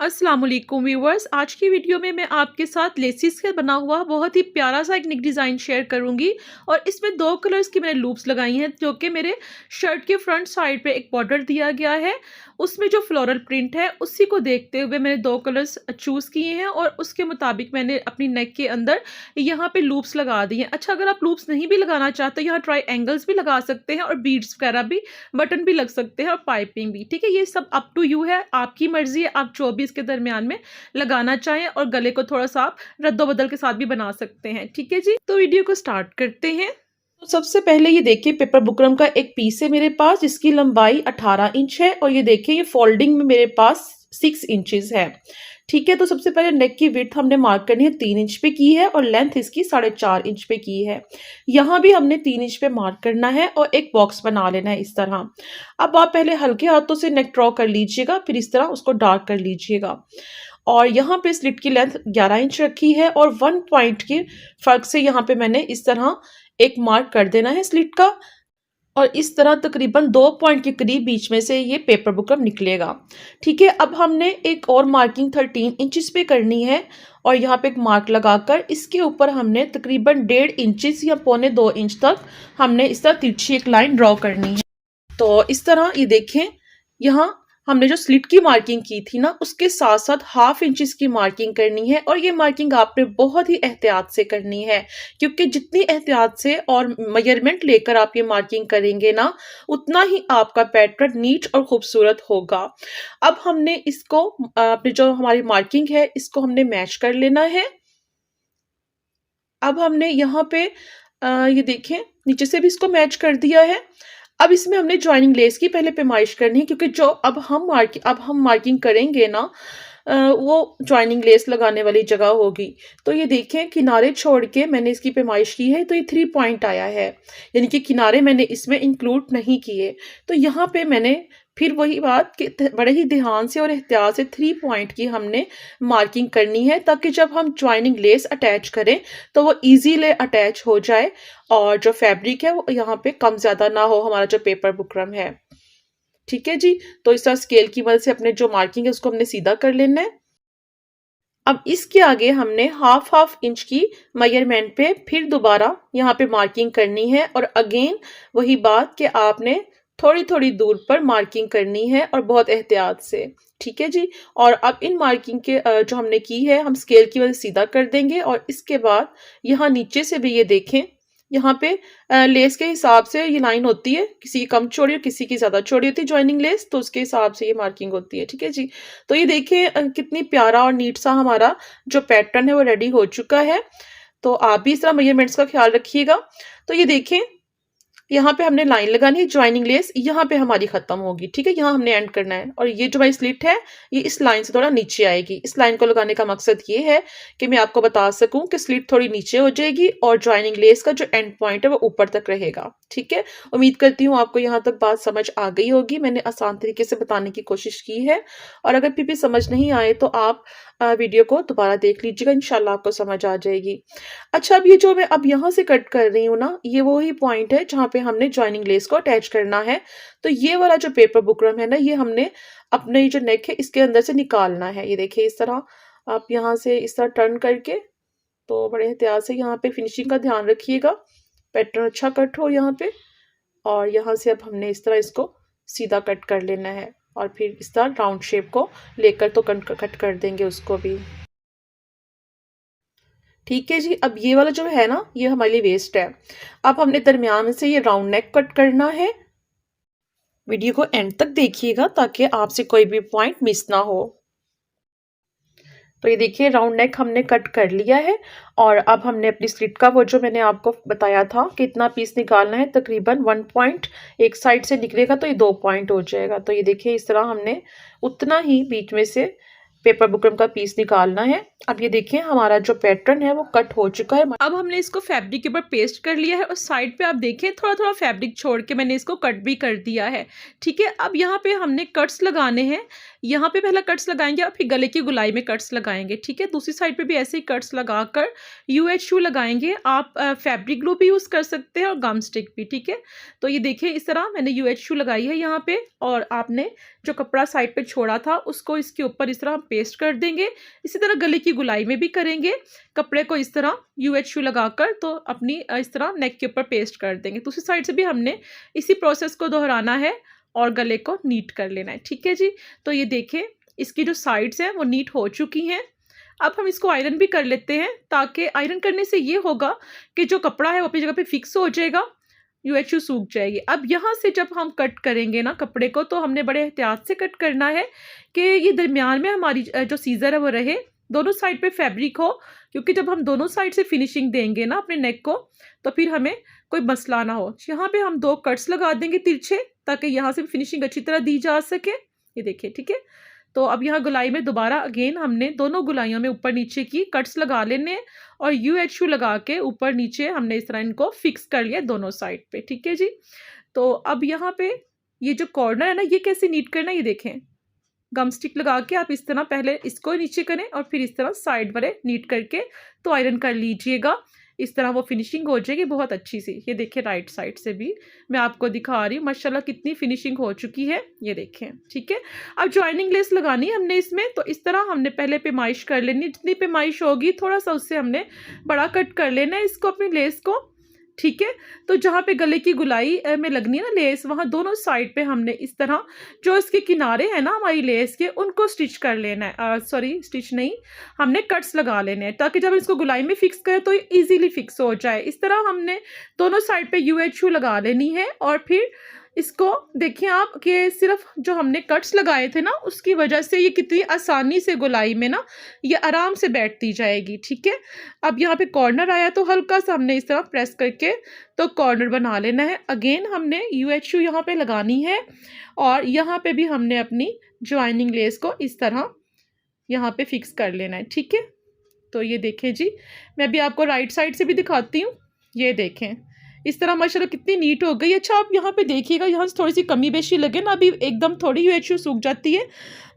अस्सलाम वालेकुम व्यूवर्स। आज की वीडियो में मैं आपके साथ लेसिस से बना हुआ बहुत ही प्यारा सा एक नेक डिज़ाइन शेयर करूंगी और इसमें दो कलर्स की मैंने लूप्स लगाई हैं जो कि मेरे शर्ट के फ्रंट साइड पे एक बॉर्डर दिया गया है। उसमें जो फ्लोरल प्रिंट है उसी को देखते हुए मैंने दो कलर्स चूज़ किए हैं और उसके मुताबिक मैंने अपनी नेक के अंदर यहाँ पे लूप्स लगा दी हैं। अच्छा, अगर आप लूप्स नहीं भी लगाना चाहते यहाँ ट्राई एंगल्स भी लगा सकते हैं और बीड्स वगैरह भी, बटन भी लग सकते हैं और पाइपिंग भी। ठीक है, ये सब अप टू यू है, आपकी मर्जी है, आप जो भी इसके दरमियान में लगाना चाहें और गले को थोड़ा सा आप रद्दो बदल के साथ भी बना सकते हैं। ठीक है जी, तो वीडियो को स्टार्ट करते हैं। तो सबसे पहले ये देखिए पेपर बुकरम का एक पीस है मेरे पास जिसकी लंबाई 18 इंच है और ये देखिए ये फोल्डिंग में मेरे पास 6 इंचेस है। ठीक है, तो सबसे पहले नेक की विड्थ हमने मार्क करनी है 3 इंच पे की है और लेंथ इसकी 4.5 इंच पे की है। यहाँ भी हमने 3 इंच पे मार्क करना है और एक बॉक्स बना लेना है इस तरह। अब आप पहले हल्के हाथों से नेक ड्रॉ कर लीजिएगा, फिर इस तरह उसको डार्क कर लीजिएगा और यहाँ पे स्लिट की लेंथ 11 इंच रखी है और 1 पॉइंट के फर्क से यहाँ पे मैंने इस तरह एक मार्क कर देना है स्लिट का और इस तरह तकरीबन 2 पॉइंट के करीब बीच में से ये पेपर बुकरम निकलेगा। ठीक है, अब हमने एक और मार्किंग 13 इंचेस पे करनी है और यहाँ पे एक मार्क लगाकर इसके ऊपर हमने तकरीबन 1.5 इंचेस या 1.25 इंच तक हमने इस तरह तिरछी एक लाइन ड्रॉ करनी है। तो इस तरह ये देखें, यहाँ हमने जो स्लिट की मार्किंग की थी ना उसके साथ साथ 1/2 इंचेस की मार्किंग करनी है और ये मार्किंग आपने बहुत ही एहतियात से करनी है क्योंकि जितनी एहतियात से और मेजरमेंट लेकर आप ये मार्किंग करेंगे ना उतना ही आपका पैटर्न नीट और खूबसूरत होगा। अब हमने इसको अपनी जो हमारी मार्किंग है इसको हमने मैच कर लेना है। अब हमने यहाँ पे ये देखें नीचे से भी इसको मैच कर दिया है। अब इसमें हमने जॉइनिंग लेस की पहले पैमाइश करनी है क्योंकि जो अब हम मार्किंग करेंगे ना वो जॉइनिंग लेस लगाने वाली जगह होगी। तो ये देखें किनारे छोड़ के मैंने इसकी पैमाइश की है तो ये 3 पॉइंट आया है, यानी कि किनारे मैंने इसमें इंक्लूड नहीं किए। तो यहाँ पे मैंने फिर वही बात कि बड़े ही ध्यान से और एहतियात से 3 पॉइंट की हमने मार्किंग करनी है ताकि जब हम जॉइनिंग लेस अटैच करें तो वो इजीली अटैच हो जाए और जो फैब्रिक है वो यहाँ पे कम ज़्यादा ना हो हमारा जो पेपर बुकरम है। ठीक है जी, तो इस तरह स्केल की मदद से अपने जो मार्किंग है उसको हमने सीधा कर लेना है। अब इसके आगे हमने हाफ इंच की मेजरमेंट पे फिर दोबारा यहाँ पे मार्किंग करनी है और अगेन वही बात कि आपने थोड़ी थोड़ी दूर पर मार्किंग करनी है और बहुत एहतियात से। ठीक है जी, और अब इन मार्किंग के जो हमने की है हम स्केल की वजह से सीधा कर देंगे और इसके बाद यहाँ नीचे से भी ये देखें, यहाँ पे लेस के हिसाब से ये लाइन होती है, किसी की कम चौड़ी और किसी की ज़्यादा चौड़ी होती है जॉइनिंग लेस, तो उसके हिसाब से ये मार्किंग होती है। ठीक है जी, तो ये देखिए कितनी प्यारा और नीट सा हमारा जो पैटर्न है वो रेडी हो चुका है। तो आप भी इस तरह मेजरमेंट्स का ख्याल रखिएगा। तो ये देखें यहाँ पे हमने लाइन लगानी है, जॉइनिंग लेस यहाँ पे हमारी खत्म होगी। ठीक है, यहाँ हमने एंड करना है और ये जो हमारी स्लिट है ये इस लाइन से थोड़ा नीचे आएगी। इस लाइन को लगाने का मकसद ये है कि मैं आपको बता सकूं कि स्लिट थोड़ी नीचे हो जाएगी और जॉइनिंग लेस का जो एंड पॉइंट है वो ऊपर तक रहेगा। ठीक है, उम्मीद करती हूँ आपको यहाँ तक बात समझ आ गई होगी। मैंने आसान तरीके से बताने की कोशिश की है और अगर फिर भी समझ नहीं आए तो आप वीडियो को दोबारा देख लीजिएगा, इंशाल्लाह आपको समझ आ जाएगी। अच्छा, अब ये जो मैं अब यहाँ से कट कर रही हूँ ना ये वही पॉइंट है जहाँ पे हमने जॉइनिंग लेस को अटैच करना है। तो ये वाला जो पेपर बुकरम है ना ये हमने अपने जो नेक है इसके अंदर से निकालना है। ये देखिए इस तरह आप यहाँ से इस तरह टर्न करके, तो बड़े एहतियात से यहाँ पे फिनिशिंग का ध्यान रखिएगा, पैटर्न अच्छा कट हो यहाँ पे। और यहाँ से अब हमने इस तरह इसको सीधा कट कर लेना है और फिर इस तरह राउंड शेप को लेकर तो कट कर देंगे उसको भी। ठीक है जी, अब ये वाला जो है ना ये हमारे लिए वेस्ट है। अब हमने दरमियान से ये राउंड नेक कट करना है। वीडियो को एंड तक देखिएगा ताकि आपसे कोई भी पॉइंट मिस ना हो। तो ये देखिए राउंड नेक हमने कट कर लिया है और अब हमने अपनी स्लिट का वो जो मैंने आपको बताया था कि इतना पीस निकालना है, तकरीबन 1 पॉइंट एक साइड से निकलेगा तो ये 2 पॉइंट हो जाएगा। तो ये देखिए इस तरह हमने उतना ही बीच में से पेपर बुकरम का पीस निकालना है। अब ये देखिए हमारा जो पैटर्न है वो कट हो चुका है। अब हमने इसको फैब्रिक के ऊपर पेस्ट कर लिया है और साइड पे आप देखिए थोड़ा थोड़ा फैब्रिक छोड़ के मैंने इसको कट भी कर दिया है। ठीक है, अब यहाँ पे हमने कट्स लगाने हैं। यहाँ पे पहला कट्स लगाएंगे और फिर गले की गुलाई में कट्स लगाएंगे, ठीक है। दूसरी साइड पे भी ऐसे ही कट्स लगाकर UHU लगाएंगे। आप फैब्रिक ग्लू भी यूज़ कर सकते हैं और गम स्टिक भी, ठीक है। तो ये देखिए इस तरह मैंने UHU लगाई है यहाँ पे, और आपने जो कपड़ा साइड पे छोड़ा था उसको इसके ऊपर इस तरह हम पेस्ट कर देंगे। इसी तरह गले की गुलाई में भी करेंगे, कपड़े को इस तरह UHU लगाकर तो अपनी इस तरह नेक के ऊपर पेस्ट कर देंगे। दूसरी साइड से भी हमने इसी प्रोसेस को दोहराना है और गले को नीट कर लेना है, ठीक है जी। तो ये देखें इसकी जो साइड्स हैं वो नीट हो चुकी हैं। अब हम इसको आयरन भी कर लेते हैं, ताकि आयरन करने से ये होगा कि जो कपड़ा है वो अपनी जगह पे फिक्स हो जाएगा, UHU सूख जाएगी। अब यहाँ से जब हम कट करेंगे ना कपड़े को, तो हमने बड़े एहतियात से कट करना है कि ये दरमियान में हमारी जो सीज़र है वो रहे, दोनों साइड पे फैब्रिक हो, क्योंकि जब हम दोनों साइड से फिनिशिंग देंगे ना अपने नेक को, तो फिर हमें कोई मसला ना हो। यहाँ पे हम 2 कट्स लगा देंगे तिरछे, ताकि यहाँ से फिनिशिंग अच्छी तरह दी जा सके। ये देखिए, ठीक है। तो अब यहाँ गुलाई में दोबारा अगेन हमने दोनों गुलाइयों में ऊपर नीचे की कट्स लगा लेने, और UHU लगा के ऊपर नीचे हमने इस तरह इनको फिक्स कर लिया दोनों साइड पे, ठीक है जी। तो अब यहाँ पे ये जो कॉर्नर है ना, ये कैसे नीट करना है, ये देखें। गम स्टिक लगा के आप इस तरह पहले इसको नीचे करें और फिर इस तरह साइड वाले नीट करके तो आयरन कर लीजिएगा। इस तरह वो फिनिशिंग हो जाएगी बहुत अच्छी सी। ये देखिए राइट साइड से भी मैं आपको दिखा रही हूँ, माशाल्लाह कितनी फिनिशिंग हो चुकी है, ये देखें, ठीक है। अब जॉइनिंग लेस लगानी है हमने इसमें, तो इस तरह हमने पहले पैमाइश कर लेनी, जितनी पैमाइश होगी थोड़ा सा उससे हमने बड़ा कट कर लेना है इसको, अपनी लेस को, ठीक है। तो जहाँ पे गले की गुलाई में लगनी है ना लेस, वहाँ दोनों साइड पे हमने इस तरह जो इसके किनारे हैं ना हमारी लेस के, उनको स्टिच कर लेना है। सॉरी, स्टिच नहीं, हमने कट्स लगा लेने हैं, ताकि जब इसको गुलाई में फिक्स करें तो ये ईजीली फिक्स हो जाए। इस तरह हमने दोनों साइड पे UHU लगा लेनी है, और फिर इसको देखिए आप कि सिर्फ जो हमने कट्स लगाए थे ना, उसकी वजह से ये कितनी आसानी से गुलाई में ना ये आराम से बैठती जाएगी, ठीक है। अब यहाँ पे कॉर्नर आया तो हल्का सा हमने इस तरह प्रेस करके तो कॉर्नर बना लेना है। अगेन हमने UHU यहाँ पे लगानी है, और यहाँ पे भी हमने अपनी ज्वाइनिंग लेस को इस तरह यहाँ पे फिक्स कर लेना है, ठीक है। तो ये देखें जी, मैं अभी आपको राइट साइड से भी दिखाती हूँ। ये देखें इस तरह माशाल्लाह कितनी नीट हो गई। अच्छा आप यहाँ पे देखिएगा, यहाँ से थोड़ी सी कमी बेशी लगे ना, अभी एकदम थोड़ी UHU सूख जाती है,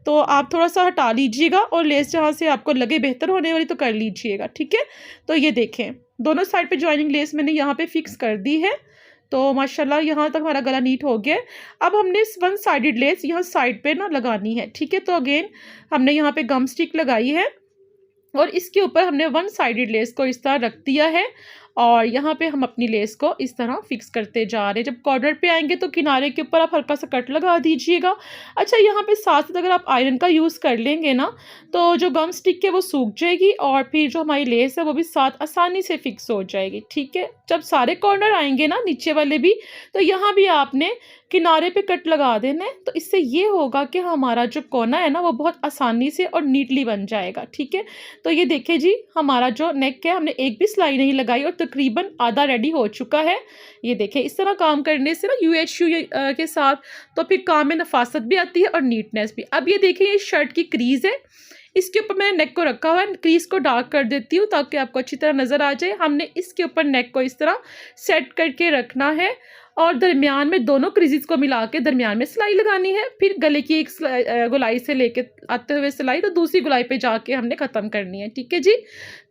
तो आप थोड़ा सा हटा लीजिएगा, और लेस जहाँ से आपको लगे बेहतर होने वाली तो कर लीजिएगा, ठीक है। तो ये देखें दोनों साइड पे जॉइनिंग लेस मैंने यहाँ पे फिक्स कर दी है। तो माशाल्लाह यहाँ तक हमारा गला नीट हो गया। अब हमने वन साइडेड लेस यहाँ साइड पे ना लगानी है, ठीक है। तो अगेन हमने यहाँ पे गम स्टिक लगाई है, और इसके ऊपर हमने वन साइडेड लेस को इस तरह रख दिया है, और यहाँ पे हम अपनी लेस को इस तरह फिक्स करते जा रहे हैं। जब कॉर्नर पे आएंगे तो किनारे के ऊपर आप हल्का सा कट लगा दीजिएगा। अच्छा यहाँ पे साथ साथ अगर आप आयरन का यूज़ कर लेंगे ना, तो जो गम स्टिक है वो सूख जाएगी, और फिर जो हमारी लेस है वो भी साथ आसानी से फिक्स हो जाएगी, ठीक है। जब सारे कॉर्नर आएंगे ना नीचे वाले भी, तो यहाँ भी आपने किनारे पे कट लगा देना है। तो इससे ये होगा कि हमारा जो कोना है ना वो बहुत आसानी से और नीटली बन जाएगा, ठीक है। तो ये देखिए जी, हमारा जो नेक है हमने एक भी सिलाई नहीं लगाई, और तकरीबन आधा रेडी हो चुका है। ये देखें इस तरह काम करने से ना UHU के साथ तो फिर काम में नफासत भी आती है और नीटनेस भी। अब ये देखिए ये शर्ट की क्रीज है, इसके ऊपर मैंने नेक को रखा हुआ है। क्रीज को डार्क कर देती हूँ ताकि आपको अच्छी तरह नज़र आ जाए। हमने इसके ऊपर नेक को इस तरह सेट करके रखना है, और दरमियान में दोनों क्रीजेस को मिला के दरमियान में सिलाई लगानी है। फिर गले की एक गुलाई से लेके आते हुए सिलाई तो दूसरी गुलाई पे जाके हमने ख़त्म करनी है, ठीक है जी।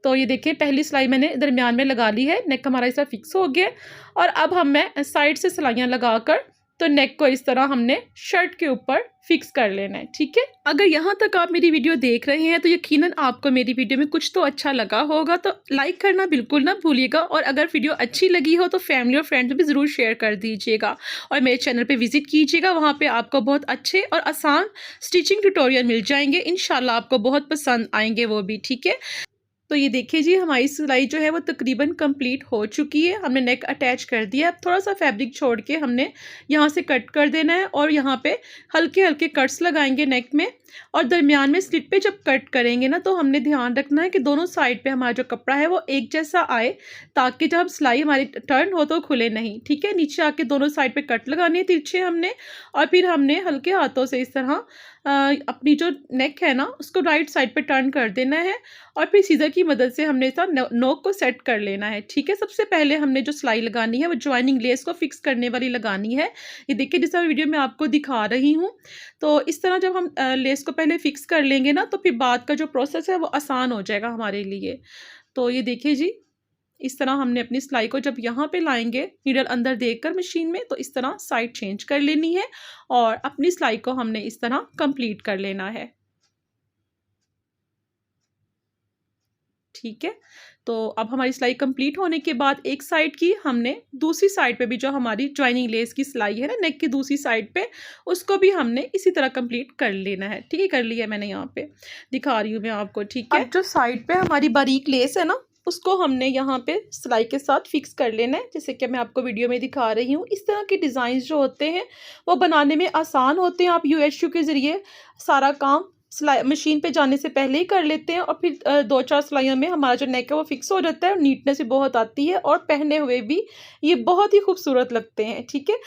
तो ये देखिए पहली सिलाई मैंने दरमियान में लगा ली है, नेक हमारा इस तरह फिक्स हो गया। और अब मैं साइड से सिलाइयाँ लगाकर तो नेक को इस तरह हमने शर्ट के ऊपर फिक्स कर लेना है, ठीक है। अगर यहाँ तक आप मेरी वीडियो देख रहे हैं तो यकीनन आपको मेरी वीडियो में कुछ तो अच्छा लगा होगा, तो लाइक करना बिल्कुल ना भूलिएगा। और अगर वीडियो अच्छी लगी हो तो फैमिली और फ्रेंड्स में भी ज़रूर शेयर कर दीजिएगा, और मेरे चैनल पे विजिट कीजिएगा। वहाँ पे आपको बहुत अच्छे और आसान स्टिचिंग ट्यूटोरियल मिल जाएंगे, इंशाल्लाह आपको बहुत पसंद आएंगे वो भी, ठीक है। तो ये देखिए जी, हमारी सिलाई जो है वो तकरीबन कंप्लीट हो चुकी है। हमने नेक अटैच कर दिया। अब थोड़ा सा फैब्रिक छोड़ के हमने यहाँ से कट कर देना है, और यहाँ पे हल्के हल्के कट्स लगाएंगे नेक में। और दरमियान में स्लिट पे जब कट करेंगे ना, तो हमने ध्यान रखना है कि दोनों साइड पे हमारा जो कपड़ा है वो एक जैसा आए, ताकि जब सिलाई हमारी टर्न हो तो खुले नहीं, ठीक है। नीचे आके दोनों साइड पे कट लगानी है तिरछे हमने, और फिर हमने हल्के हाथों से इस तरह अपनी जो नेक है ना उसको राइट साइड पे टर्न कर देना है और फिर सीज़र की मदद से हमने इसका नोक को सेट कर लेना है। ठीक है, सबसे पहले हमने जो सिलाई लगानी है वो जॉइनिंग लेस को फिक्स करने वाली लगानी है। ये देखिए जैसा वीडियो में आपको दिखा रही हूँ। तो इस तरह जब हम लेस को पहले फिक्स कर लेंगे ना तो फिर बाद का जो प्रोसेस है वो आसान हो जाएगा हमारे लिए। तो ये देखिए जी, इस तरह हमने अपनी सिलाई को जब यहाँ पे लाएंगे नीडल अंदर देखकर मशीन में, तो इस तरह साइड चेंज कर लेनी है और अपनी सिलाई को हमने इस तरह कंप्लीट कर लेना है। ठीक है, तो अब हमारी सिलाई कंप्लीट होने के बाद एक साइड की हमने दूसरी साइड पे भी जो हमारी जॉइनिंग लेस की सिलाई है ना नेक की दूसरी साइड पे, उसको भी हमने इसी तरह कंप्लीट कर लेना है। ठीक है, कर लिया मैंने, यहाँ पे दिखा रही हूँ मैं आपको। ठीक है, अब जो साइड पे हमारी बारीक लेस है ना उसको हमने यहाँ पे सिलाई के साथ फिक्स कर लेना है, जैसे कि मैं आपको वीडियो में दिखा रही हूँ। इस तरह के डिज़ाइन जो होते हैं वो बनाने में आसान होते हैं। आप UHU के ज़रिए सारा काम सिलाई मशीन पे जाने से पहले ही कर लेते हैं और फिर 2-4 सिलाइयों में हमारा जो नेक है वो फिक्स हो जाता है और नीटनेस भी बहुत आती है और पहने हुए भी ये बहुत ही खूबसूरत लगते हैं। ठीक है,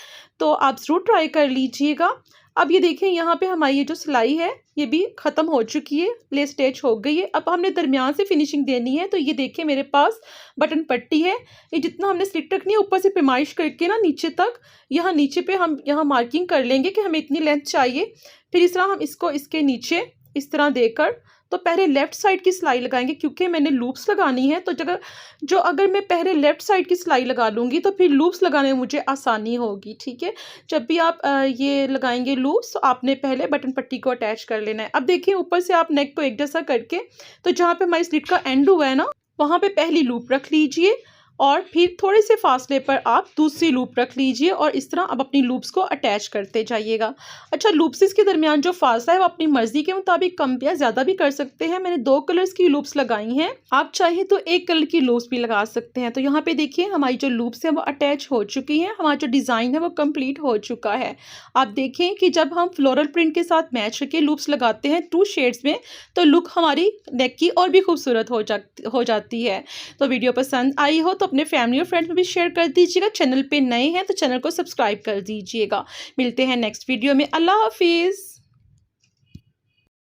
तो आप ज़रूर ट्राई कर लीजिएगा। अब ये देखें यहाँ पे हमारी ये जो सिलाई है ये भी ख़त्म हो चुकी है, लेस अटैच हो गई है। अब हमने दरमियान से फिनिशिंग देनी है, तो ये देखें मेरे पास बटन पट्टी है। ये जितना हमने स्लिट रखनी है ऊपर से पैमाइश करके ना नीचे तक, यहाँ नीचे पे हम यहाँ मार्किंग कर लेंगे कि हमें इतनी लेंथ चाहिए। फिर इस तरह हम इसको इसके नीचे इस तरह देकर तो पहले लेफ़्ट साइड की सिलाई लगाएंगे, क्योंकि मैंने लूप्स लगानी है। तो अगर मैं पहले लेफ़्ट साइड की सिलाई लगा लूँगी तो फिर लूप्स लगाने में मुझे आसानी होगी। ठीक है, जब भी आप ये लगाएंगे लूप्स तो आपने पहले बटन पट्टी को अटैच कर लेना है। अब देखिए ऊपर से आप नेक को एक जैसा करके, तो जहाँ पे हमारी स्लिट का एंड हुआ है ना वहाँ पे पहली लूप रख लीजिए और फिर थोड़े से फासले पर आप दूसरी लूप रख लीजिए और इस तरह अब अपनी लूप्स को अटैच करते जाइएगा। अच्छा, लूप्स के दरमियान जो फासला है वो अपनी मर्जी के मुताबिक कम या ज़्यादा भी कर सकते हैं। मैंने 2 कलर्स की लूप्स लगाई हैं, आप चाहें तो 1 कलर की लूप्स भी लगा सकते हैं। तो यहाँ पे देखिए हमारी जो लूप्स हैं वो अटैच हो चुकी हैं, हमारा जो डिज़ाइन है वो कम्प्लीट हो चुका है। आप देखें कि जब हम फ्लोरल प्रिंट के साथ मैच करके लूप्स लगाते हैं 2 शेड्स में, तो लुक हमारी नेक की और भी खूबसूरत हो जाती है। तो वीडियो पसंद आई हो तो अपने फैमिली और फ्रेंड्स में भी शेयर कर दीजिएगा। चैनल पे नए हैं तो चैनल को सब्सक्राइब कर दीजिएगा। मिलते हैं नेक्स्ट वीडियो में। अल्लाह हाफिज़।